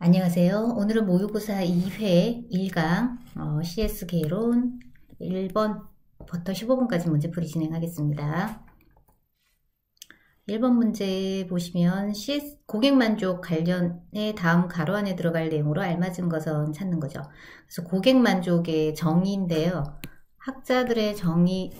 안녕하세요. 오늘은 모의고사 2회 1강 CS 개론 1번부터 15번까지 문제풀이 진행하겠습니다. 1번 문제 보시면 CS 고객만족 관련해 다음 가로 안에 들어갈 내용으로 알맞은 것은 찾는 거죠. 그래서 고객만족의 정의인데요. 학자들의 정의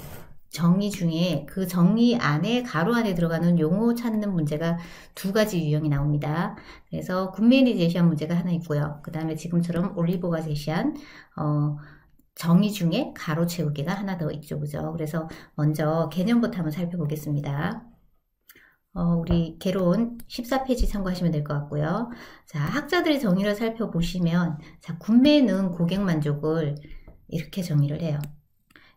중에 그 정의 안에 가로 안에 들어가는 용어 찾는 문제가 두 가지 유형이 나옵니다. 그래서 굿맨이 제시한 문제가 하나 있고요. 그 다음에 지금처럼 올리버가 제시한 정의 중에 가로 채우기가 하나 더 있죠. 그죠? 그래서 먼저 개념부터 한번 살펴보겠습니다. 우리 개론 14페이지 참고하시면 될 것 같고요. 자, 학자들의 정의를 살펴보시면 자, 굿맨은 고객만족을 이렇게 정의를 해요.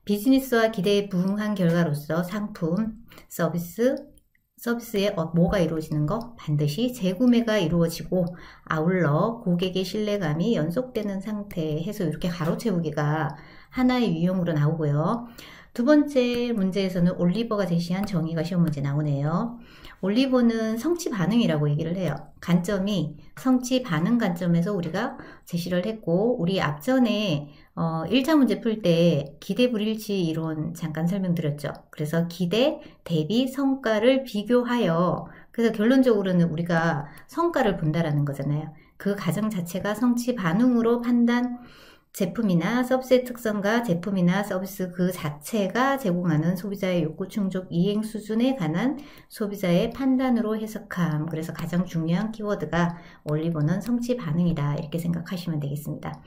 비즈니스와 기대에 부응한 결과로서 상품, 서비스에 뭐가 이루어지는 거? 반드시 재구매가 이루어지고 아울러 고객의 신뢰감이 연속되는 상태에서 이렇게 가로 채우기가 하나의 유형으로 나오고요. 두 번째 문제에서는 올리버가 제시한 정의가 시험 문제 나오네요. 올리버는 성취 반응이라고 얘기를 해요. 관점이 성취 반응 관점에서 우리가 제시를 했고, 우리 앞전에 1차 문제 풀 때 기대 불일치 이론 잠깐 설명드렸죠. 그래서 기대 대비 성과를 비교하여, 그래서 결론적으로는 우리가 성과를 본다라는 거잖아요. 그 과정 자체가 성취 반응으로 판단, 제품이나 서비스의 특성과 제품이나 서비스 그 자체가 제공하는 소비자의 욕구 충족 이행 수준에 관한 소비자의 판단으로 해석함. 그래서 가장 중요한 키워드가 올리버는 성취 반응이다. 이렇게 생각하시면 되겠습니다.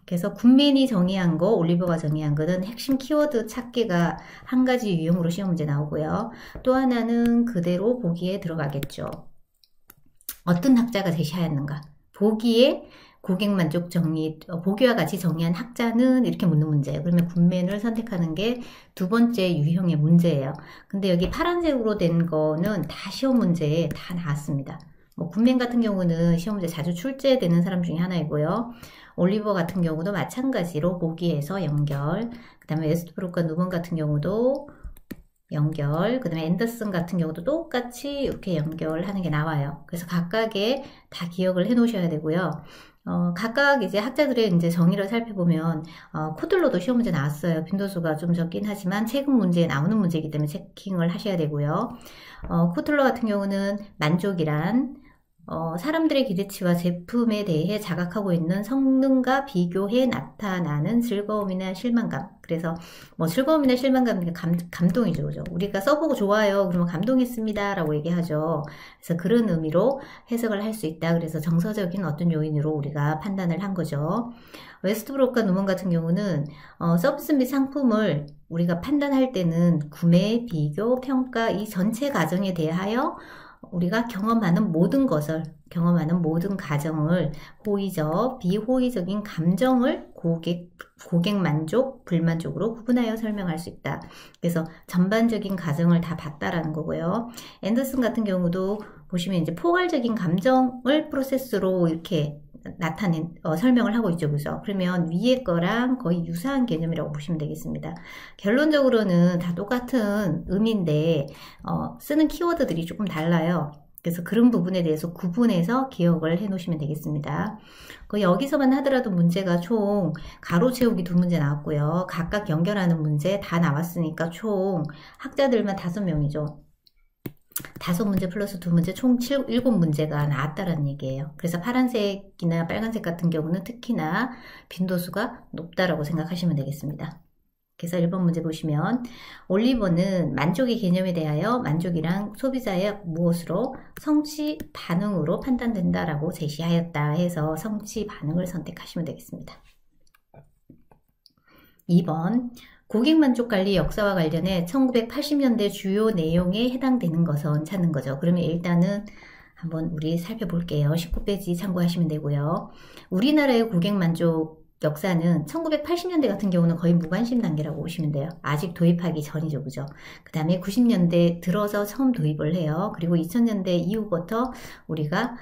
그래서 굿맨이 정의한 거, 올리버가 정의한 거는 핵심 키워드 찾기가 한 가지 유형으로 시험 문제 나오고요. 또 하나는 그대로 보기에 들어가겠죠. 어떤 학자가 제시하였는가? 보기에 고객만족 정의, 보기와 같이 정의한 학자는 이렇게 묻는 문제예요. 그러면 굿맨을 선택하는 게 두 번째 유형의 문제예요. 근데 여기 파란색으로 된 거는 다 시험 문제에 다 나왔습니다. 굿맨 같은 경우는 시험 문제 자주 출제되는 사람 중에 하나이고요. 올리버 같은 경우도 마찬가지로 보기에서 연결, 그 다음에 웨스트브룩과 누먼 같은 경우도 연결, 그 다음에 앤더슨 같은 경우도 똑같이 이렇게 연결하는 게 나와요. 그래서 각각의 다 기억을 해 놓으셔야 되고요. 각각 이제 학자들의 이제 정의를 살펴보면, 코틀러도 시험 문제 나왔어요. 빈도수가 좀 적긴 하지만 최근 문제에 나오는 문제이기 때문에 체킹을 하셔야 되고요. 코틀러 같은 경우는 만족이란, 사람들의 기대치와 제품에 대해 자각하고 있는 성능과 비교해 나타나는 즐거움이나 실망감. 그래서 즐거움이나 실망감이 감동이죠. 그죠? 우리가 써보고 좋아요. 그러면 감동했습니다. 라고 얘기하죠. 그래서 그런 의미로 해석을 할 수 있다. 그래서 정서적인 어떤 요인으로 우리가 판단을 한 거죠. 웨스트브룩과 누먼 같은 경우는 서비스 및 상품을 우리가 판단할 때는 구매, 비교, 평가 이 전체 과정에 대하여 우리가 경험하는 모든 과정을 호의적, 비호의적인 감정을 고객 만족, 불만족으로 구분하여 설명할 수 있다. 그래서 전반적인 과정을 다 봤다라는 거고요. 앤더슨 같은 경우도 보시면 이제 포괄적인 감정을 프로세스로 이렇게 설명을 하고 있죠. 그죠? 그러면 위에 거랑 거의 유사한 개념이라고 보시면 되겠습니다. 결론적으로는 다 똑같은 의미인데, 쓰는 키워드들이 조금 달라요. 그래서 그런 부분에 대해서 구분해서 기억을 해 놓으시면 되겠습니다. 여기서만 하더라도 문제가 총 가로 채우기 2문제 나왔고요. 각각 연결하는 문제 다 나왔으니까 총 학자들만 5명이죠. 5문제 플러스 2문제 총 7문제가 나왔다라는 얘기예요. 그래서 파란색이나 빨간색 같은 경우는 특히나 빈도수가 높다라고 생각하시면 되겠습니다. 그래서 1번 문제 보시면 올리버는 만족의 개념에 대하여 만족이란 소비자의 무엇으로 성취 반응으로 판단된다라고 제시하였다 해서 성취 반응을 선택하시면 되겠습니다. 2번 고객만족관리 역사와 관련해 1980년대 주요 내용에 해당되는 것은 찾는 거죠. 그러면 일단은 한번 우리 살펴볼게요. 19페이지 참고하시면 되고요. 우리나라의 고객만족 역사는 1980년대 같은 경우는 거의 무관심 단계라고 보시면 돼요. 아직 도입하기 전이죠. 그죠? 그 다음에 90년대 들어서 처음 도입을 해요. 그리고 2000년대 이후부터 우리가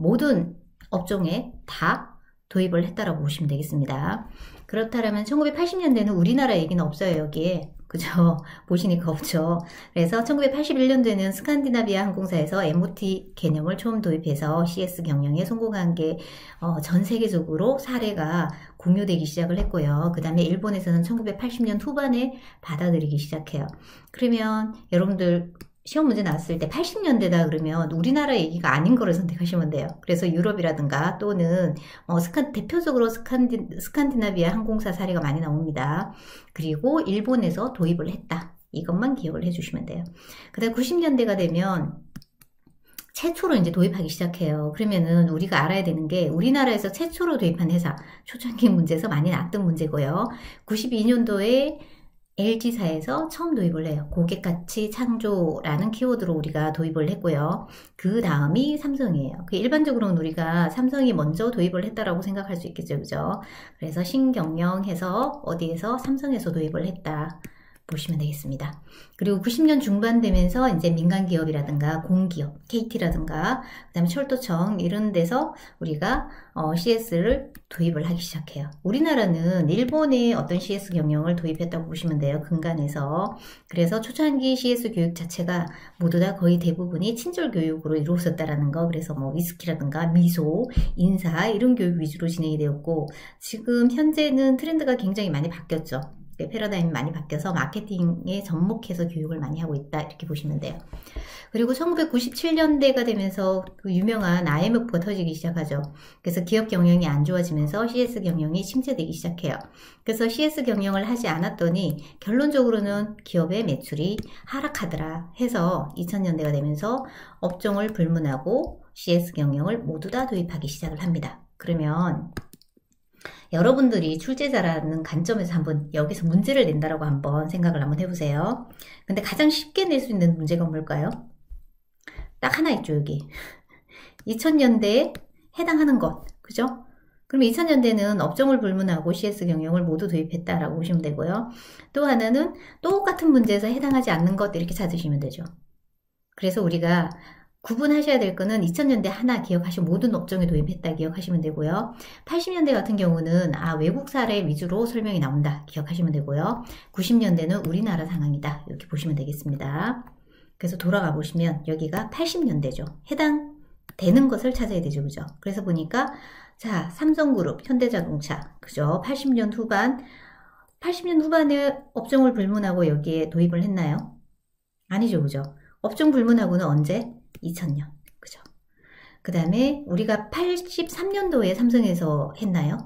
모든 업종에 다 도입을 했다라고 보시면 되겠습니다. 그렇다면 1980년대는 우리나라 얘기는 없어요. 여기에. 그죠? 보시니까 없죠. 그래서 1981년도에는 스칸디나비아 항공사에서 MOT 개념을 처음 도입해서 CS 경영에 성공한 게 전 세계적으로 사례가 공유되기 시작을 했고요. 그 다음에 일본에서는 1980년 후반에 받아들이기 시작해요. 그러면 여러분들 시험 문제 나왔을 때 80년대다 그러면 우리나라 얘기가 아닌 거를 선택하시면 돼요. 그래서 유럽이라든가 또는 대표적으로 스칸디나비아 항공사 사례가 많이 나옵니다. 그리고 일본에서 도입을 했다. 이것만 기억을 해주시면 돼요. 그 다음 90년대가 되면 최초로 이제 도입하기 시작해요. 그러면은 우리가 알아야 되는 게 우리나라에서 최초로 도입한 회사, 초창기 문제에서 많이 나왔던 문제고요. 92년도에 LG사에서 처음 도입을 해요. 고객가치 창조라는 키워드로 우리가 도입을 했고요. 그 다음이 삼성이에요. 일반적으로는 우리가 삼성이 먼저 도입을 했다라고 생각할 수 있겠죠. 그죠? 그래서 신경영해서 어디에서 삼성에서 도입을 했다. 보시면 되겠습니다. 그리고 90년 중반 되면서 이제 민간 기업이라든가 공기업, KT라든가 그다음에 철도청 이런 데서 우리가 CS를 도입을 하기 시작해요. 우리나라는 일본의 어떤 CS 경영을 도입했다고 보시면 돼요. 근간에서. 그래서 초창기 CS 교육 자체가 모두 다 거의 대부분이 친절 교육으로 이루어졌다라는 거. 그래서 뭐 위스키라든가 미소, 인사 이런 교육 위주로 진행이 되었고 지금 현재는 트렌드가 굉장히 많이 바뀌었죠. 패러다임이 많이 바뀌어서 마케팅에 접목해서 교육을 많이 하고 있다 이렇게 보시면 돼요. 그리고 1997년대가 되면서 그 유명한 IMF가 터지기 시작하죠. 그래서 기업 경영이 안 좋아지면서 CS 경영이 침체되기 시작해요. 그래서 CS 경영을 하지 않았더니 결론적으로는 기업의 매출이 하락하더라 해서 2000년대가 되면서 업종을 불문하고 CS 경영을 모두 다 도입하기 시작을 합니다. 그러면 여러분들이 출제자라는 관점에서 한번 여기서 문제를 낸다라고 한번 생각을 한번 해보세요. 근데 가장 쉽게 낼 수 있는 문제가 뭘까요? 딱 하나 있죠, 여기. 2000년대에 해당하는 것, 그죠? 그럼 2000년대는 업종을 불문하고 CS 경영을 모두 도입했다라고 보시면 되고요. 또 하나는 똑같은 문제에서 해당하지 않는 것 이렇게 찾으시면 되죠. 그래서 우리가 구분하셔야 될 거는 2000년대 하나 기억하시고 모든 업종에 도입했다 기억하시면 되고요. 80년대 같은 경우는 외국 사례 위주로 설명이 나온다 기억하시면 되고요. 90년대는 우리나라 상황이다 이렇게 보시면 되겠습니다. 그래서 돌아가 보시면 여기가 80년대죠. 해당되는 것을 찾아야 되죠. 그죠? 그래서 보니까 자 삼성그룹, 현대자동차 그죠? 80년 후반에 업종을 불문하고 여기에 도입을 했나요? 아니죠. 그죠? 업종 불문하고는 언제? 2000년. 그죠? 그 다음에 우리가 83년도에 삼성에서 했나요?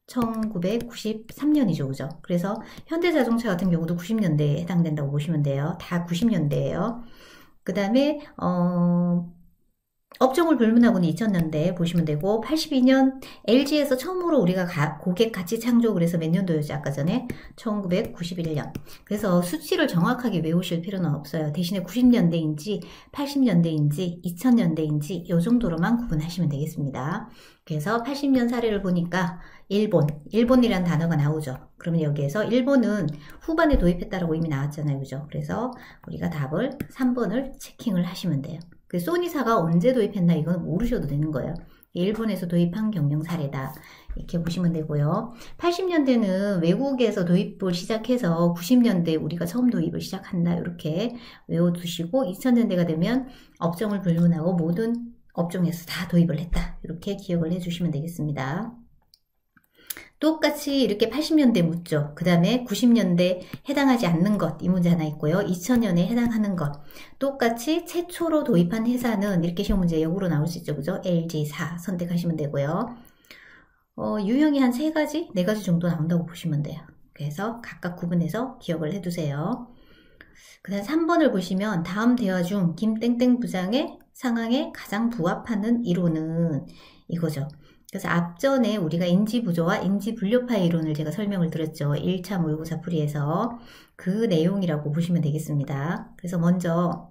1993년이죠. 그죠? 그래서 현대자동차 같은 경우도 90년대에 해당된다고 보시면 돼요. 다 90년대예요. 그 다음에 업종을 불문하고는 2000년대 보시면 되고 82년 LG에서 처음으로 우리가 고객 가치 창조 그래서 몇 년도였지 아까 전에 1991년 그래서 수치를 정확하게 외우실 필요는 없어요. 대신에 90년대인지 80년대인지 2000년대인지 이 정도로만 구분하시면 되겠습니다. 그래서 80년 사례를 보니까 일본이라는 단어가 나오죠. 그러면 여기에서 일본은 후반에 도입했다라고 이미 나왔잖아요. 그죠? 그래서 우리가 답을 3번을 체킹을 하시면 돼요. 그 소니사가 언제 도입했나 이건 모르셔도 되는 거예요. 일본에서 도입한 경영 사례다. 이렇게 보시면 되고요. 80년대는 외국에서 도입을 시작해서 90년대 우리가 처음 도입을 시작한다. 이렇게 외워두시고 2000년대가 되면 업종을 불문하고 모든 업종에서 다 도입을 했다. 이렇게 기억을 해주시면 되겠습니다. 똑같이 이렇게 80년대 묻죠. 그 다음에 90년대 해당하지 않는 것, 이 문제 하나 있고요. 2000년에 해당하는 것. 똑같이 최초로 도입한 회사는 이렇게 시험 문제 역으로 나올 수 있죠. 그죠? LG사 선택하시면 되고요. 유형이 한 3가지, 4가지 정도 나온다고 보시면 돼요. 그래서 각각 구분해서 기억을 해두세요. 그 다음 3번을 보시면 다음 대화 중 김땡땡 부장의 상황에 가장 부합하는 이론은 이거죠. 그래서 앞전에 우리가 인지부조와 인지분류파 이론을 제가 설명을 드렸죠. 1차 모의고사 풀이에서 그 내용이라고 보시면 되겠습니다. 그래서 먼저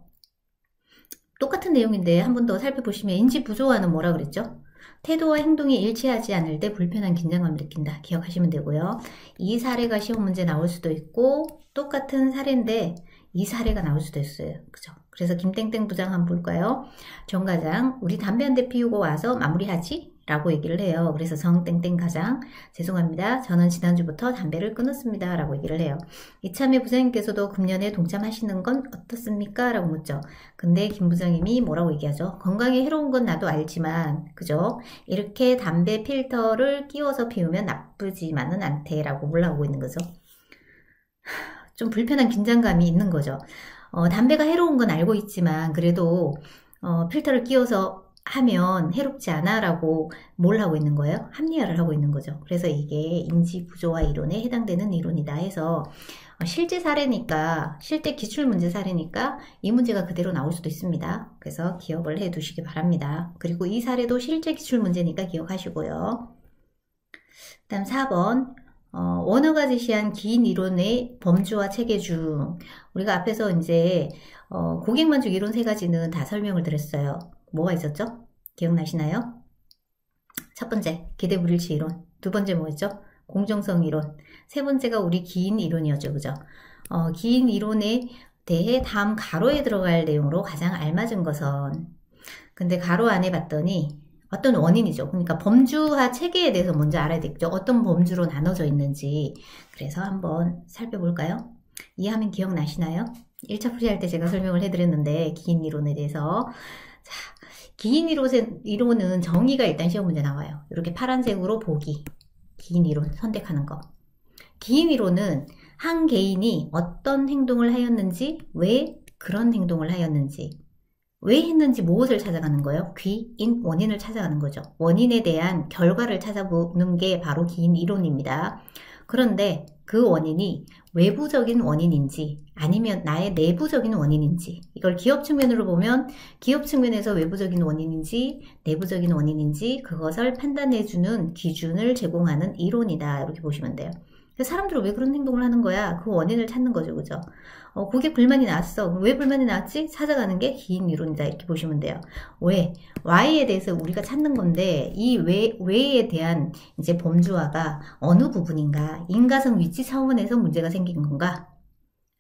똑같은 내용인데 한 번 더 살펴보시면 인지부조화는 뭐라 그랬죠? 태도와 행동이 일치하지 않을 때 불편한 긴장감을 느낀다. 기억하시면 되고요. 이 사례가 시험 문제 나올 수도 있고 똑같은 사례인데 이 사례가 나올 수도 있어요. 그죠? 그래서 김땡땡 부장 한번 볼까요? 정 과장, 우리 담배 한 대 피우고 와서 마무리하지? 라고 얘기를 해요. 그래서 정땡땡 과장, 죄송합니다. 저는 지난주부터 담배를 끊었습니다. 라고 얘기를 해요. 이참에 부장님께서도 금년에 동참하시는 건 어떻습니까? 라고 묻죠. 근데 김 부장님이 뭐라고 얘기하죠? 건강에 해로운 건 나도 알지만, 그죠? 이렇게 담배 필터를 끼워서 피우면 나쁘지만은 않대. 라고 올라오고 있는 거죠. 좀 불편한 긴장감이 있는 거죠. 담배가 해로운 건 알고 있지만, 그래도 필터를 끼워서 하면 해롭지 않아 라고 뭘 하고 있는 거예요? 합리화를 하고 있는 거죠. 그래서 이게 인지부조화 이론에 해당되는 이론이다 해서 실제 사례니까, 실제 기출문제 사례니까 이 문제가 그대로 나올 수도 있습니다. 그래서 기억을 해 두시기 바랍니다. 그리고 이 사례도 실제 기출문제니까 기억하시고요. 그 다음 4번 원어가 제시한 긴 이론의 범주와 체계 중 우리가 앞에서 이제 고객만족 이론 3가지는 다 설명을 드렸어요. 뭐가 있었죠? 기억나시나요? 첫 번째, 기대불일치 이론. 두 번째 뭐였죠? 공정성 이론. 세 번째가 우리 긴 이론이었죠. 그죠? 긴 이론에 대해 다음 가로에 들어갈 내용으로 가장 알맞은 것은, 근데 가로 안에 봤더니 어떤 원인이죠. 그러니까 범주와 체계에 대해서 먼저 알아야 되겠죠. 어떤 범주로 나눠져 있는지. 그래서 한번 살펴볼까요? 이해하면 기억나시나요? 1차 풀이할 때 제가 설명을 해드렸는데 긴 이론에 대해서. 자, 긴 이론은 정의가 일단 시험 문제 나와요. 이렇게 파란색으로 보기. 긴 이론 선택하는 거. 긴 이론은 한 개인이 어떤 행동을 하였는지, 왜 그런 행동을 하였는지, 왜 했는지 무엇을 찾아가는 거예요? 귀인 원인을 찾아가는 거죠. 원인에 대한 결과를 찾아보는 게 바로 긴 이론입니다. 그런데 그 원인이 외부적인 원인인지 아니면 나의 내부적인 원인인지, 이걸 기업 측면으로 보면 기업 측면에서 외부적인 원인인지 내부적인 원인인지 그것을 판단해주는 기준을 제공하는 이론이다. 이렇게 보시면 돼요. 사람들은 왜 그런 행동을 하는 거야? 그 원인을 찾는 거죠. 그죠? 고객 불만이 나왔어. 왜 불만이 나왔지? 찾아가는 게 긴 이론이다. 이렇게 보시면 돼요. 왜? Y에 대해서 우리가 찾는 건데, 이 왜에 대한 이제 범주화가 어느 부분인가? 인과성 위치 차원에서 문제가 생긴 건가?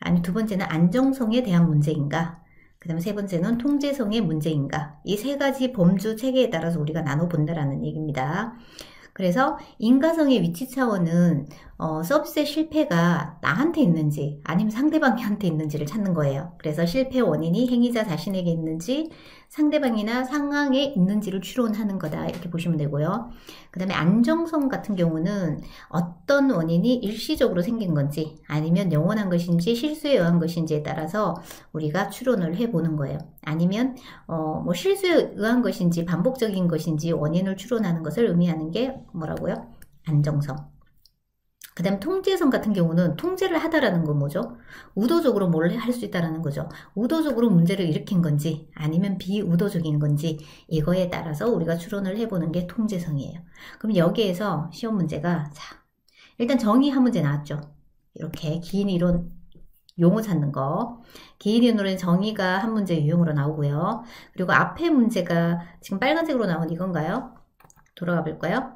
아니, 두 번째는 안정성에 대한 문제인가? 그 다음에 세 번째는 통제성의 문제인가? 이 3가지 범주 체계에 따라서 우리가 나눠본다라는 얘기입니다. 그래서 인과성의 위치 차원은 서비스의 실패가 나한테 있는지 아니면 상대방한테 있는지를 찾는 거예요. 그래서 실패 원인이 행위자 자신에게 있는지 상대방이나 상황에 있는지를 추론하는 거다. 이렇게 보시면 되고요. 그 다음에 안정성 같은 경우는 어떤 원인이 일시적으로 생긴 건지 아니면 영원한 것인지 실수에 의한 것인지에 따라서 우리가 추론을 해보는 거예요. 아니면 뭐 실수에 의한 것인지 반복적인 것인지 원인을 추론하는 것을 의미하는 게 뭐라고요? 안정성. 그 다음 통제성 같은 경우는 통제를 하다라는 건 뭐죠? 의도적으로 뭘 할 수 있다라는 거죠. 의도적으로 문제를 일으킨 건지 아니면 비의도적인 건지 이거에 따라서 우리가 추론을 해보는 게 통제성이에요. 그럼 여기에서 시험 문제가 자, 일단 정의 한 문제 나왔죠. 이렇게 긴 이론 용어 찾는 거. 긴 이론의 정의가 한 문제 유형으로 나오고요. 그리고 앞에 문제가 지금 빨간색으로 나온 이건가요? 돌아가 볼까요?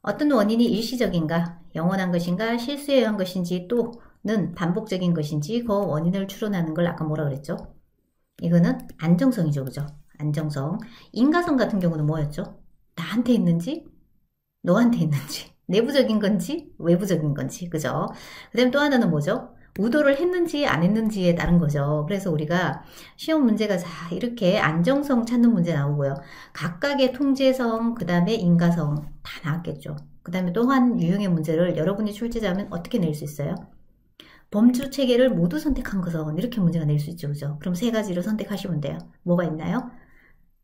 어떤 원인이 일시적인가, 영원한 것인가, 실수에 의한 것인지 또는 반복적인 것인지 그 원인을 추론하는 걸 아까 뭐라 그랬죠? 이거는 안정성이죠. 그죠? 안정성. 인과성 같은 경우는 뭐였죠? 나한테 있는지, 너한테 있는지, 내부적인 건지, 외부적인 건지. 그죠? 그 다음에 또 하나는 뭐죠? 의도를 했는지 안 했는지에 따른 거죠. 그래서 우리가 시험 문제가 자 이렇게 안정성 찾는 문제 나오고요. 각각의 통제성, 그 다음에 인과성 다 나왔겠죠. 그 다음에 또한 유형의 문제를 여러분이 출제자면 어떻게 낼 수 있어요? 범주 체계를 모두 선택한 것은 이렇게 문제가 낼 수 있죠. 그죠? 그럼 3가지를 선택하시면 돼요. 뭐가 있나요?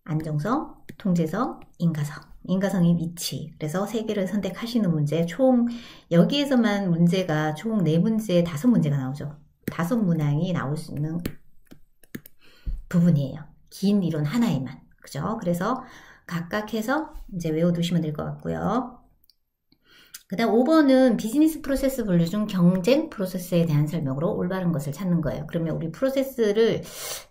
안정성, 통제성, 인과성. 인과성의 위치. 그래서 3개를 선택하시는 문제. 총 여기에서만 문제가 총 4문제, 5문제가 나오죠. 5문항이 나올 수 있는 부분이에요. 긴 이론 하나에만. 그죠? 그래서 각각 해서 이제 외워두시면 될 것 같고요. 그 다음 5번은 비즈니스 프로세스 분류 중 경쟁 프로세스에 대한 설명으로 올바른 것을 찾는 거예요. 그러면 우리 프로세스를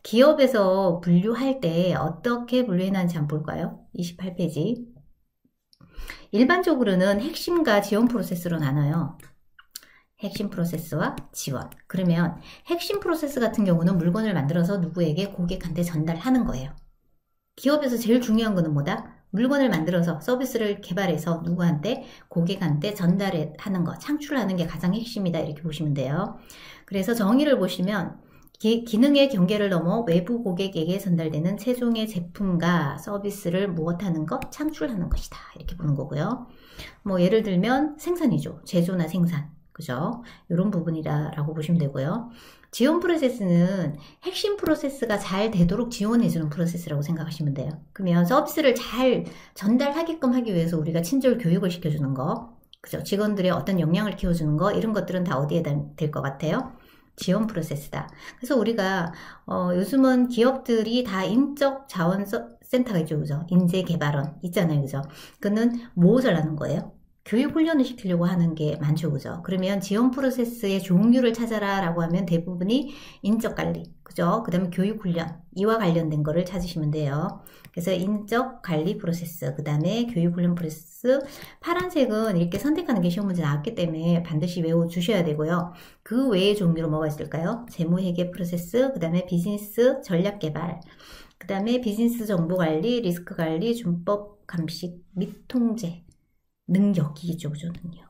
기업에서 분류할 때 어떻게 분류해놨는지 한번 볼까요? 28페이지. 일반적으로는 핵심과 지원 프로세스로 나눠요. 핵심 프로세스와 지원. 그러면 핵심 프로세스 같은 경우는 물건을 만들어서 누구에게 고객한테 전달하는 거예요. 기업에서 제일 중요한 거는 뭐다? 물건을 만들어서 서비스를 개발해서 누구한테, 고객한테 전달하는 거, 창출하는 게 가장 핵심이다 이렇게 보시면 돼요. 그래서 정의를 보시면 기능의 경계를 넘어 외부 고객에게 전달되는 최종의 제품과 서비스를 무엇하는 것? 창출하는 것이다 이렇게 보는 거고요. 뭐 예를 들면 생산이죠. 제조나 생산, 그죠? 이런 부분이라고 보시면 되고요. 지원 프로세스는 핵심 프로세스가 잘 되도록 지원해주는 프로세스라고 생각하시면 돼요. 그러면 서비스를 잘 전달하게끔 하기 위해서 우리가 친절 교육을 시켜주는 거, 그죠? 직원들의 어떤 역량을 키워주는 거, 이런 것들은 다 어디에 될 것 같아요? 지원 프로세스다. 그래서 우리가 요즘은 기업들이 다 인적 자원 센터가 있죠, 그죠? 인재개발원 있잖아요, 그죠? 그는 무엇을 하는 거예요? 교육 훈련을 시키려고 하는 게 많죠, 그죠? 그러면 지원 프로세스의 종류를 찾아라 라고 하면 대부분이 인적 관리, 그죠? 그 다음에 교육 훈련, 이와 관련된 거를 찾으시면 돼요. 그래서 인적 관리 프로세스, 그 다음에 교육 훈련 프로세스, 파란색은 이렇게 선택하는 게 시험 문제 나왔기 때문에 반드시 외워주셔야 되고요. 그 외의 종류로 뭐가 있을까요? 재무회계 프로세스, 그 다음에 비즈니스 전략 개발, 그 다음에 비즈니스 정보 관리, 리스크 관리, 준법 감식 및 통제, 능력이겠죠, 그죠? 능력.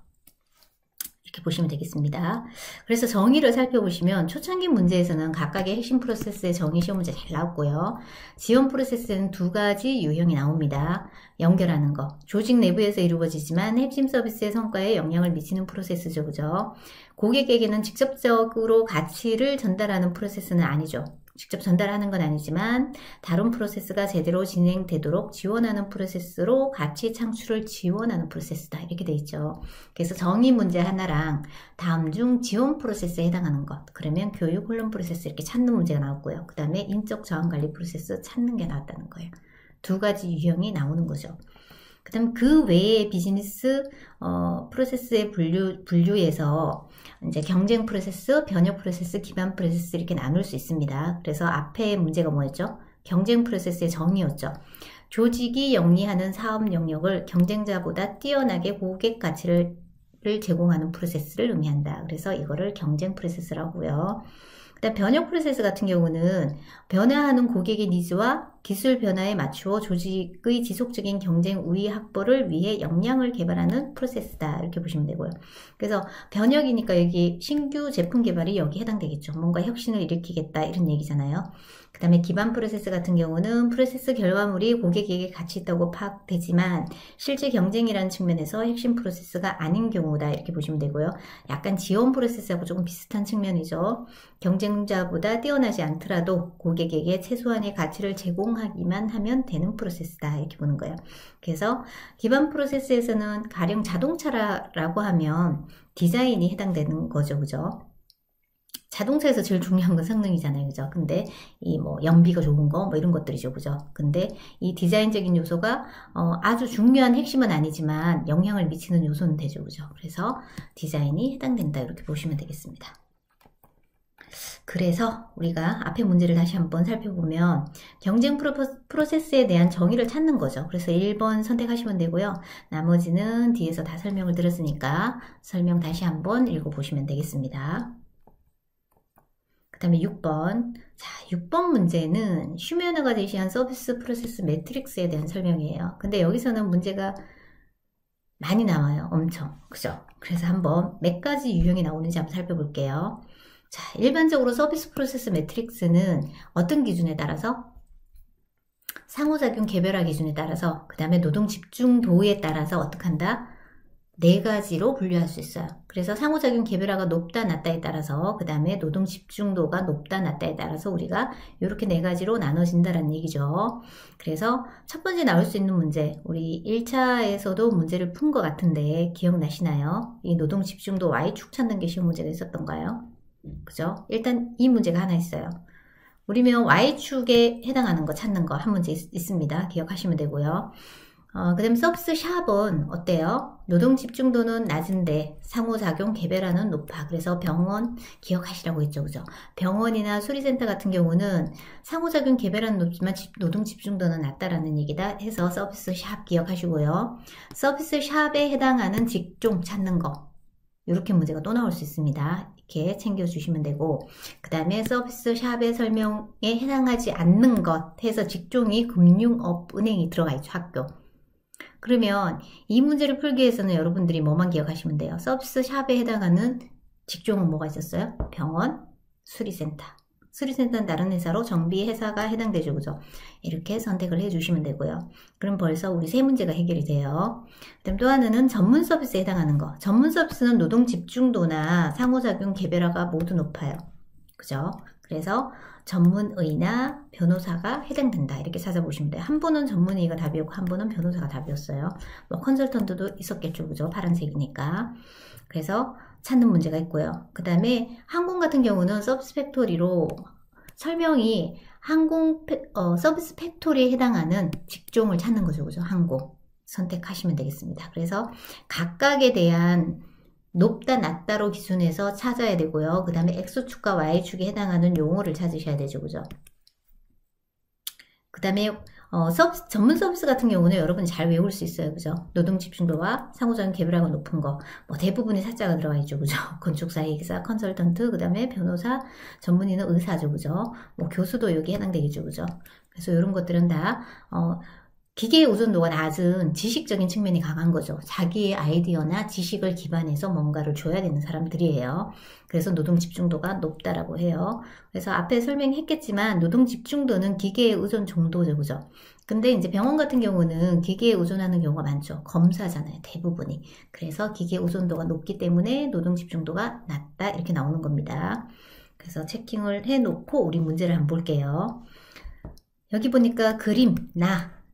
이렇게 보시면 되겠습니다. 그래서 정의를 살펴보시면 초창기 문제에서는 각각의 핵심 프로세스의 정의 시험 문제 잘 나왔고요. 지원 프로세스는 두 가지 유형이 나옵니다. 연결하는 거. 조직 내부에서 이루어지지만 핵심 서비스의 성과에 영향을 미치는 프로세스죠, 그죠? 고객에게는 직접적으로 가치를 전달하는 프로세스는 아니죠. 직접 전달하는 건 아니지만 다른 프로세스가 제대로 진행되도록 지원하는 프로세스로 가치 창출을 지원하는 프로세스다 이렇게 돼 있죠. 그래서 정의 문제 하나랑 다음 중 지원 프로세스에 해당하는 것, 그러면 교육 훈련 프로세스 이렇게 찾는 문제가 나왔고요. 그 다음에 인적 자원 관리 프로세스 찾는 게 나왔다는 거예요. 두 가지 유형이 나오는 거죠. 그 다음 그 외의 비즈니스 프로세스의 분류에서 이제 경쟁 프로세스, 변혁 프로세스, 기반 프로세스 이렇게 나눌 수 있습니다. 그래서 앞에 문제가 뭐였죠? 경쟁 프로세스의 정의였죠. 조직이 영위하는 사업 영역을 경쟁자보다 뛰어나게 고객 가치를 제공하는 프로세스를 의미한다. 그래서 이거를 경쟁 프로세스라고요. 그다음 변혁 프로세스 같은 경우는 변화하는 고객의 니즈와 기술 변화에 맞추어 조직의 지속적인 경쟁 우위 확보를 위해 역량을 개발하는 프로세스다 이렇게 보시면 되고요. 그래서 변혁이니까 여기 신규 제품 개발이 여기 해당되겠죠. 뭔가 혁신을 일으키겠다 이런 얘기잖아요. 그 다음에 기반 프로세스 같은 경우는 프로세스 결과물이 고객에게 가치 있다고 파악되지만 실제 경쟁이라는 측면에서 핵심 프로세스가 아닌 경우다 이렇게 보시면 되고요. 약간 지원 프로세스하고 조금 비슷한 측면이죠. 경쟁자보다 뛰어나지 않더라도 고객에게 최소한의 가치를 제공하기만 하면 되는 프로세스다 이렇게 보는 거예요. 그래서 기반 프로세스에서는 가령 자동차라고 하면 디자인이 해당되는 거죠, 그죠? 자동차에서 제일 중요한 건 성능이잖아요, 그죠? 근데 이 뭐 연비가 좋은 거 뭐 이런 것들이죠, 그죠? 근데 이 디자인적인 요소가 아주 중요한 핵심은 아니지만 영향을 미치는 요소는 되죠, 그죠? 그래서 디자인이 해당된다 이렇게 보시면 되겠습니다. 그래서 우리가 앞에 문제를 다시 한번 살펴보면 경쟁 프로세스에 대한 정의를 찾는 거죠. 그래서 1번 선택하시면 되고요. 나머지는 뒤에서 다 설명을 들었으니까 설명 다시 한번 읽어보시면 되겠습니다. 그 다음에 6번. 자, 6번 문제는 슈메너가 제시한 서비스 프로세스 매트릭스에 대한 설명이에요. 근데 여기서는 문제가 많이 나와요. 엄청. 그죠? 그래서 한번 몇 가지 유형이 나오는지 한번 살펴볼게요. 자, 일반적으로 서비스 프로세스 매트릭스는 어떤 기준에 따라서? 상호작용 개별화 기준에 따라서, 그 다음에 노동 집중도에 따라서 어떻게 한다? 네 가지로 분류할 수 있어요. 그래서 상호작용 개별화가 높다 낮다에 따라서, 그 다음에 노동 집중도가 높다 낮다에 따라서 우리가 이렇게 네 가지로 나눠진다는 얘기죠. 그래서 첫 번째 나올 수 있는 문제, 우리 1차에서도 문제를 푼 것 같은데 기억나시나요? 이 노동 집중도 Y축 찾는 게 쉬운 문제가 있었던가요? 그죠? 일단 이 문제가 하나 있어요. 우리면 Y축에 해당하는 거 찾는 거 한 문제 있습니다. 기억하시면 되고요. 그 다음에 서비스 샵은 어때요? 노동 집중도는 낮은데 상호작용 개별화는 높아. 그래서 병원 기억하시라고 했죠, 그죠? 병원이나 수리센터 같은 경우는 상호작용 개별화는 높지만 노동 집중도는 낮다라는 얘기다 해서 서비스 샵 기억하시고요. 서비스 샵에 해당하는 직종 찾는 거, 이렇게 문제가 또 나올 수 있습니다. 이렇게 챙겨주시면 되고, 그 다음에 서비스 샵의 설명에 해당하지 않는 것 해서 직종이 금융업, 은행이 들어가 있죠, 학교. 그러면 이 문제를 풀기 위해서는 여러분들이 뭐만 기억하시면 돼요? 서비스 샵에 해당하는 직종은 뭐가 있었어요? 병원, 수리센터. 수리센터는 다른 회사로 정비회사가 해당되죠. 그죠? 이렇게 선택을 해주시면 되고요. 그럼 벌써 우리 세 문제가 해결이 돼요. 그다음 또 하나는 전문 서비스에 해당하는 거. 전문 서비스는 노동 집중도나 상호작용 개별화가 모두 높아요. 그죠? 그래서 전문의나 변호사가 해당된다. 이렇게 찾아보시면 돼요. 한 분은 전문의가 답이었고 한 분은 변호사가 답이었어요. 뭐 컨설턴트도 있었겠죠. 그죠? 파란색이니까. 그래서 찾는 문제가 있고요. 그 다음에 항공 같은 경우는 서비스 팩토리로 설명이 서비스 팩토리에 해당하는 직종을 찾는 거죠. 그죠? 항공 선택하시면 되겠습니다. 그래서 각각에 대한 높다 낮다로 기준해서 찾아야 되고요. 그 다음에 X축과 Y축에 해당하는 용어를 찾으셔야 되죠. 그죠? 그 다음에 전문 서비스 같은 경우는 여러분이 잘 외울 수 있어요. 그죠? 노동 집중도와 상호작용 개별화가 높은 거. 뭐 대부분이 사자가 들어가 있죠. 그죠? 건축사, 기사, 컨설턴트, 그 다음에 변호사, 전문의는 의사죠. 그죠? 뭐 교수도 여기 해당되겠죠. 그죠? 그래서 이런 것들은 다, 기계의 의존도가 낮은 지식적인 측면이 강한 거죠. 자기의 아이디어나 지식을 기반해서 뭔가를 줘야 되는 사람들이에요. 그래서 노동 집중도가 높다라고 해요. 그래서 앞에 설명했겠지만 노동 집중도는 기계에 의존 정도죠. 그죠? 근데 이제 병원 같은 경우는 기계에 의존하는 경우가 많죠. 검사잖아요. 대부분이. 그래서 기계 의존도가 높기 때문에 노동 집중도가 낮다 이렇게 나오는 겁니다. 그래서 체킹을 해놓고 우리 문제를 한번 볼게요. 여기 보니까 그림,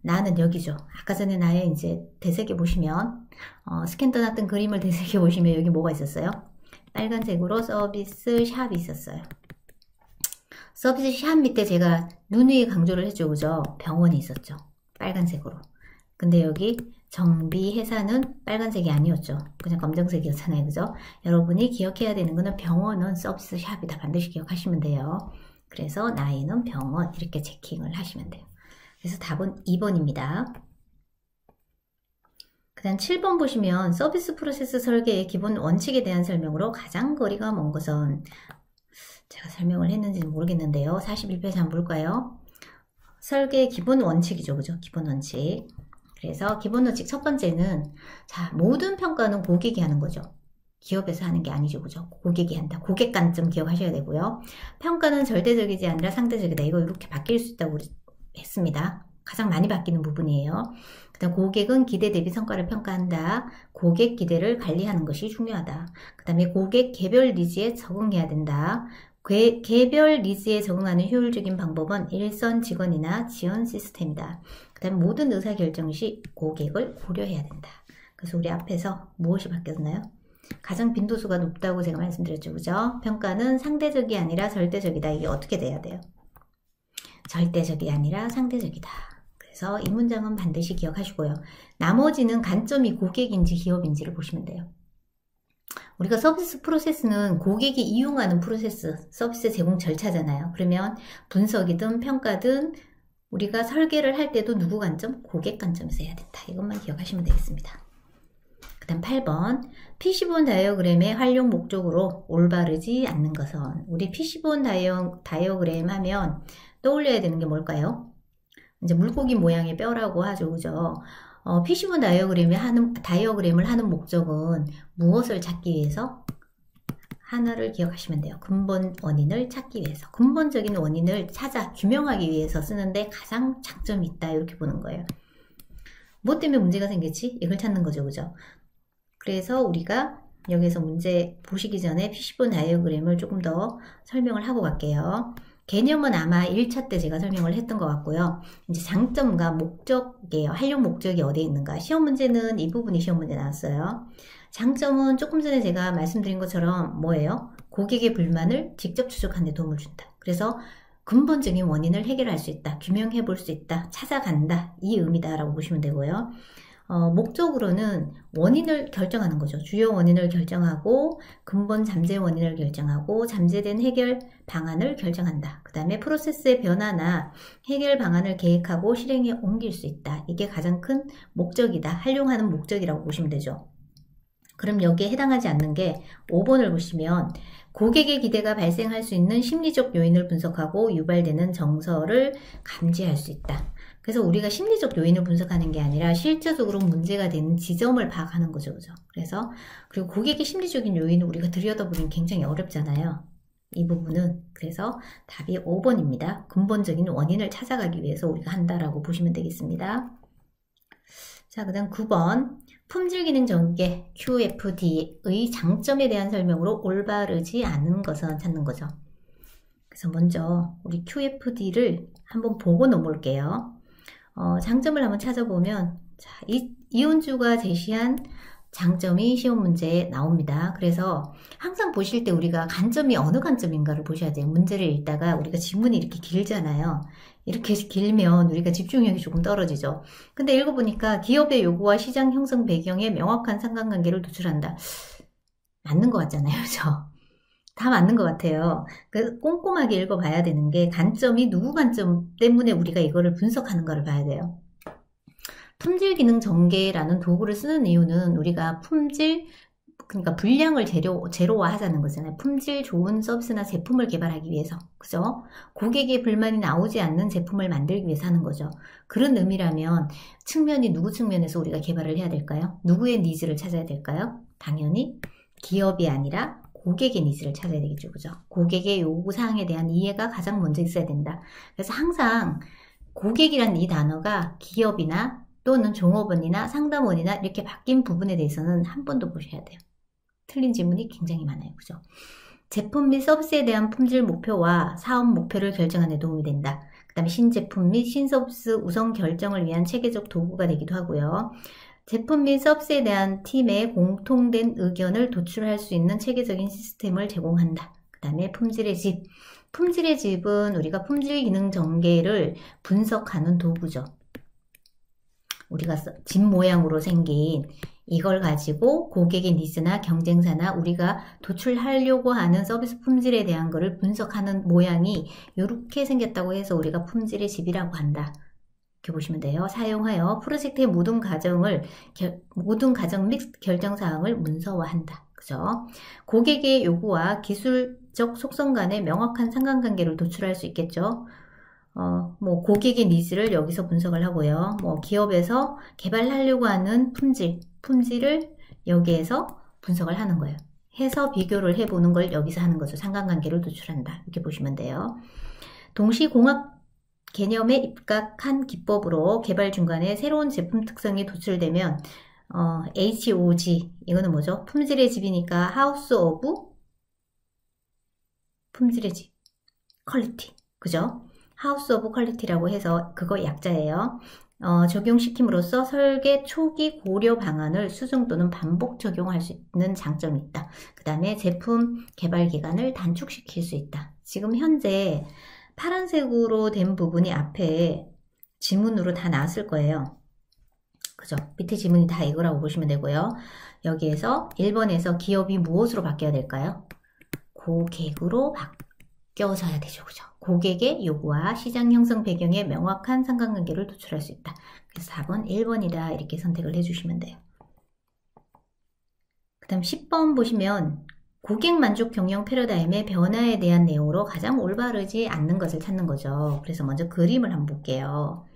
나는 여기죠. 아까 전에 나의 이제 되새겨 보시면 스캔 떠났던 그림을 되새겨 보시면 여기 뭐가 있었어요? 빨간색으로 서비스 샵이 있었어요. 서비스 샵 밑에 제가 누누이 강조를 했죠. 그죠? 병원이 있었죠. 빨간색으로. 근데 여기 정비회사는 빨간색이 아니었죠. 그냥 검정색이었잖아요. 그죠? 여러분이 기억해야 되는 거는 병원은 서비스 샵이다. 반드시 기억하시면 돼요. 그래서 나이는 병원 이렇게 체킹을 하시면 돼요. 그래서 답은 2번입니다. 그 다음 7번 보시면 서비스 프로세스 설계의 기본 원칙에 대한 설명으로 가장 거리가 먼 것은 제가 설명을 했는지는 모르겠는데요. 41페이지 한번 볼까요? 설계의 기본 원칙이죠. 그죠? 기본 원칙. 그래서 기본 원칙 첫 번째는 자 모든 평가는 고객이 하는 거죠. 기업에서 하는 게 아니죠. 그죠? 고객이 한다. 고객 관점 기억하셔야 되고요. 평가는 절대적이지 아니라 상대적이다. 이거 이렇게 바뀔 수 있다고 했습니다. 가장 많이 바뀌는 부분이에요. 그 다음 고객은 기대 대비 성과를 평가한다. 고객 기대를 관리하는 것이 중요하다. 그 다음에 고객 개별 니즈에 적응해야 된다. 개별 니즈에 적응하는 효율적인 방법은 일선 직원이나 지원 시스템이다. 그 다음 모든 의사결정 시 고객을 고려해야 된다. 그래서 우리 앞에서 무엇이 바뀌었나요? 가장 빈도수가 높다고 제가 말씀드렸죠. 그죠? 평가는 상대적이 아니라 절대적이다. 이게 어떻게 돼야 돼요? 절대적이 아니라 상대적이다. 그래서 이 문장은 반드시 기억하시고요. 나머지는 관점이 고객인지 기업인지를 보시면 돼요. 우리가 서비스 프로세스는 고객이 이용하는 프로세스, 서비스 제공 절차잖아요. 그러면 분석이든 평가든 우리가 설계를 할 때도 누구 관점? 고객 관점에서 해야 된다. 이것만 기억하시면 되겠습니다. 그 다음 8번 PC본 다이어그램의 활용 목적으로 올바르지 않는 것은 우리 PC본 다이어그램 하면 떠올려야 되는 게 뭘까요? 이제 물고기 모양의 뼈라고 하죠. 그죠? PC본 다이어그램을 하는 목적은 무엇을 찾기 위해서? 하나를 기억하시면 돼요. 근본 원인을 찾기 위해서. 근본적인 원인을 찾아 규명하기 위해서 쓰는데 가장 장점이 있다. 이렇게 보는 거예요. 뭐 때문에 문제가 생겼지? 이걸 찾는 거죠. 그죠? 그래서 우리가 여기서 문제 보시기 전에 PC본 다이어그램을 조금 더 설명을 하고 갈게요. 개념은 아마 1차 때 제가 설명을 했던 것 같고요. 이제 장점과 목적이에요. 활용 목적이 어디에 있는가. 시험 문제는 이 부분이 시험 문제 나왔어요. 장점은 조금 전에 제가 말씀드린 것처럼 뭐예요? 고객의 불만을 직접 추적하는 데 도움을 준다. 그래서 근본적인 원인을 해결할 수 있다. 규명해 볼 수 있다. 찾아간다. 이 의미다라고 보시면 되고요. 목적으로는 원인을 결정하는 거죠. 주요 원인을 결정하고 근본 잠재 원인을 결정하고 잠재된 해결 방안을 결정한다. 그 다음에 프로세스의 변화나 해결 방안을 계획하고 실행에 옮길 수 있다. 이게 가장 큰 목적이다. 활용하는 목적이라고 보시면 되죠. 그럼 여기에 해당하지 않는 게 5번을 보시면 고객의 기대가 발생할 수 있는 심리적 요인을 분석하고 유발되는 정서를 감지할 수 있다. 그래서 우리가 심리적 요인을 분석하는 게 아니라 실제적으로 문제가 되는 지점을 파악하는 거죠. 그죠? 그래서, 그리고 고객의 심리적인 요인을 우리가 들여다보긴 굉장히 어렵잖아요. 이 부분은. 그래서 답이 5번입니다. 근본적인 원인을 찾아가기 위해서 우리가 한다라고 보시면 되겠습니다. 자, 그 다음 9번. 품질 기능 전개 QFD의 장점에 대한 설명으로 올바르지 않은 것은 찾는 거죠. 그래서 먼저 우리 QFD를 한번 보고 넘어올게요. 장점을 한번 찾아보면, 자, 이은주가 제시한 장점이 시험 문제에 나옵니다. 그래서 항상 보실 때 우리가 관점이 어느 관점인가를 보셔야 돼요. 문제를 읽다가 우리가 지문이 이렇게 길잖아요. 이렇게 길면 우리가 집중력이 조금 떨어지죠. 근데 읽어보니까 기업의 요구와 시장 형성 배경에 명확한 상관관계를 도출한다. 맞는 것 같잖아요. 그죠? 다 맞는 것 같아요. 그래서 꼼꼼하게 읽어봐야 되는 게 관점이 누구 관점 때문에 우리가 이거를 분석하는가를 봐야 돼요. 품질 기능 전개라는 도구를 쓰는 이유는 우리가 품질, 그러니까 분량을 제로화 하자는 거잖아요. 품질 좋은 서비스나 제품을 개발하기 위해서. 그죠? 고객의 불만이 나오지 않는 제품을 만들기 위해서 하는 거죠. 그런 의미라면 측면이 누구 측면에서 우리가 개발을 해야 될까요? 누구의 니즈를 찾아야 될까요? 당연히 기업이 아니라 고객의 니즈를 찾아야 되겠죠. 그죠? 고객의 요구사항에 대한 이해가 가장 먼저 있어야 된다. 그래서 항상 고객이란 이 단어가 기업이나 또는 종업원이나 상담원이나 이렇게 바뀐 부분에 대해서는 한 번 더 보셔야 돼요. 틀린 질문이 굉장히 많아요. 그죠? 제품 및 서비스에 대한 품질 목표와 사업 목표를 결정하는 데 도움이 된다. 그 다음에 신제품 및 신서비스 우선 결정을 위한 체계적 도구가 되기도 하고요. 제품 및 서비스에 대한 팀의 공통된 의견을 도출할 수 있는 체계적인 시스템을 제공한다. 그 다음에 품질의 집. 품질의 집은 우리가 품질 기능 전개를 분석하는 도구죠. 우리가 집 모양으로 생긴 이걸 가지고 고객의 니즈나 경쟁사나 우리가 도출하려고 하는 서비스 품질에 대한 거를 분석하는 모양이 이렇게 생겼다고 해서 우리가 품질의 집이라고 한다. 이렇게 보시면 돼요. 사용하여 프로젝트의 모든 과정 및 결정사항을 문서화한다. 그죠? 고객의 요구와 기술적 속성 간의 명확한 상관관계를 도출할 수 있겠죠. 고객의 니즈를 여기서 분석을 하고요. 기업에서 개발하려고 하는 품질을 여기에서 분석을 하는 거예요. 해서 비교를 해보는 걸 여기서 하는 거죠. 상관관계를 도출한다. 이렇게 보시면 돼요. 동시공학 개념에 입각한 기법으로 개발 중간에 새로운 제품 특성이 도출되면 HOG, 이거는 뭐죠? 품질의 집이니까 하우스 오브 품질의 집, 퀄리티, 그죠? 하우스 오브 퀄리티라고 해서 그거 약자예요. 적용시킴으로써 설계 초기 고려 방안을 수정 또는 반복 적용할 수 있는 장점이 있다. 그 다음에 제품 개발 기간을 단축시킬 수 있다. 지금 현재 파란색으로 된 부분이 앞에 지문으로 다 나왔을 거예요. 그죠? 밑에 지문이 다 이거라고 보시면 되고요. 여기에서 1번에서 기업이 무엇으로 바뀌어야 될까요? 고객으로 바뀌어서야 되죠. 그죠? 고객의 요구와 시장 형성 배경에 명확한 상관관계를 도출할 수 있다. 그래서 4번, 1번이다 이렇게 선택을 해주시면 돼요. 그 다음 10번 보시면 고객 만족 경영 패러다임의 변화에 대한 내용으로 가장 올바르지 않는 것을 찾는 거죠. 그래서 먼저 그림을 한번 볼게요.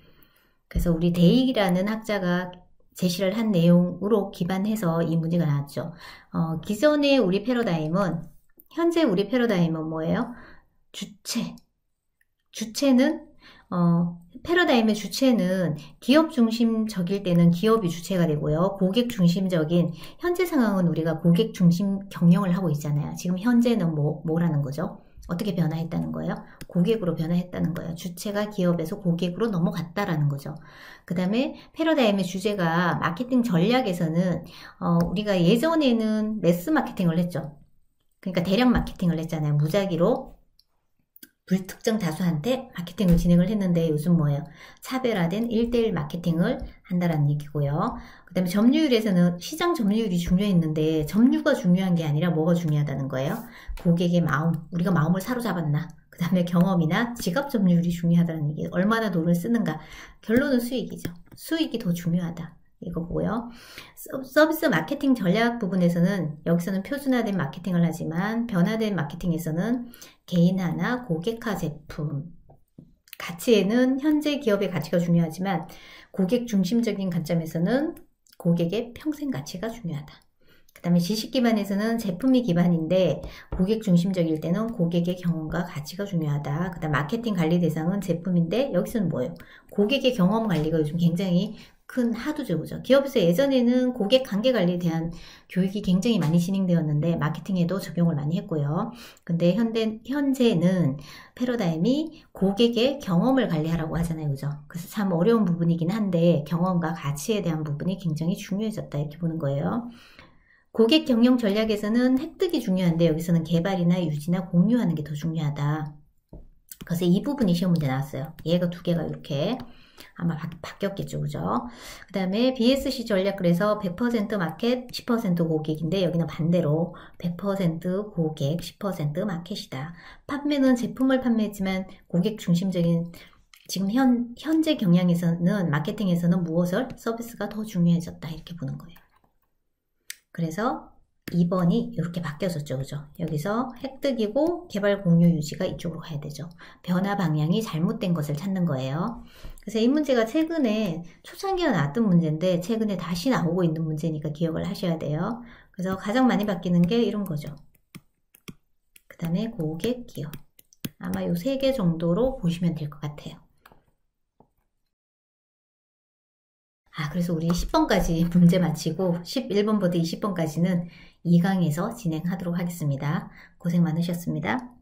그래서 우리 데이라는 학자가 제시를 한 내용으로 기반해서 이 문제가 나왔죠. 기존의 우리 패러다임은, 현재 우리 패러다임은 뭐예요? 주체는 패러다임의 주체는 기업 중심적일 때는 기업이 주체가 되고요. 고객 중심적인 현재 상황은 우리가 고객 중심 경영을 하고 있잖아요. 지금 현재는 뭐라는 거죠? 어떻게 변화했다는 거예요? 고객으로 변화했다는 거예요. 주체가 기업에서 고객으로 넘어갔다라는 거죠. 그 다음에 패러다임의 주제가 마케팅 전략에서는 우리가 예전에는 매스 마케팅을 했죠. 그러니까 대량 마케팅을 했잖아요. 무작위로 불특정 다수한테 마케팅을 진행을 했는데 요즘 뭐예요? 차별화된 1대1 마케팅을 한다라는 얘기고요. 그 다음에 점유율에서는 시장 점유율이 중요했는데 점유가 중요한 게 아니라 뭐가 중요하다는 거예요? 고객의 마음, 우리가 마음을 사로잡았나? 그 다음에 경험이나 지갑 점유율이 중요하다는 얘기예요. 얼마나 돈을 쓰는가? 결론은 수익이죠. 수익이 더 중요하다. 이거고요. 서비스 마케팅 전략 부분에서는 여기서는 표준화된 마케팅을 하지만 변화된 마케팅에서는 개인화나 고객화 제품, 가치에는 현재 기업의 가치가 중요하지만 고객 중심적인 관점에서는 고객의 평생 가치가 중요하다. 그 다음에 지식 기반에서는 제품이 기반인데 고객 중심적일 때는 고객의 경험과 가치가 중요하다. 그 다음 마케팅 관리 대상은 제품인데 여기서는 뭐예요? 고객의 경험 관리가 요즘 굉장히 큰 하도제고죠. 기업에서 예전에는 고객 관계 관리에 대한 교육이 굉장히 많이 진행되었는데 마케팅에도 적용을 많이 했고요. 근데 현재는 패러다임이 고객의 경험을 관리하라고 하잖아요. 그죠? 그래서 참 어려운 부분이긴 한데 경험과 가치에 대한 부분이 굉장히 중요해졌다 이렇게 보는 거예요. 고객 경영 전략에서는 획득이 중요한데 여기서는 개발이나 유지나 공유하는 게 더 중요하다. 그래서 이 부분이 시험 문제 나왔어요. 얘가 두 개가 이렇게 아마 바뀌었겠죠. 그죠? 그 다음에 BSC 전략 그래서 100% 마켓, 10% 고객인데 여기는 반대로 100% 고객, 10% 마켓이다. 판매는 제품을 판매했지만 고객 중심적인 지금 현재 경영에서는 마케팅에서는 무엇을 서비스가 더 중요해졌다 이렇게 보는 거예요. 그래서 2번이 이렇게 바뀌어졌죠. 그죠? 여기서 획득이고 개발 공유 유지가 이쪽으로 가야 되죠. 변화 방향이 잘못된 것을 찾는 거예요. 그래서 이 문제가 최근에 초창기에 나왔던 문제인데 최근에 다시 나오고 있는 문제니까 기억을 하셔야 돼요. 그래서 가장 많이 바뀌는 게 이런 거죠. 그 다음에 고객, 기업. 아마 요 3개 정도로 보시면 될 것 같아요. 그래서 우리 10번까지 문제 마치고 11번부터 20번까지는 2강에서 진행하도록 하겠습니다. 고생 많으셨습니다.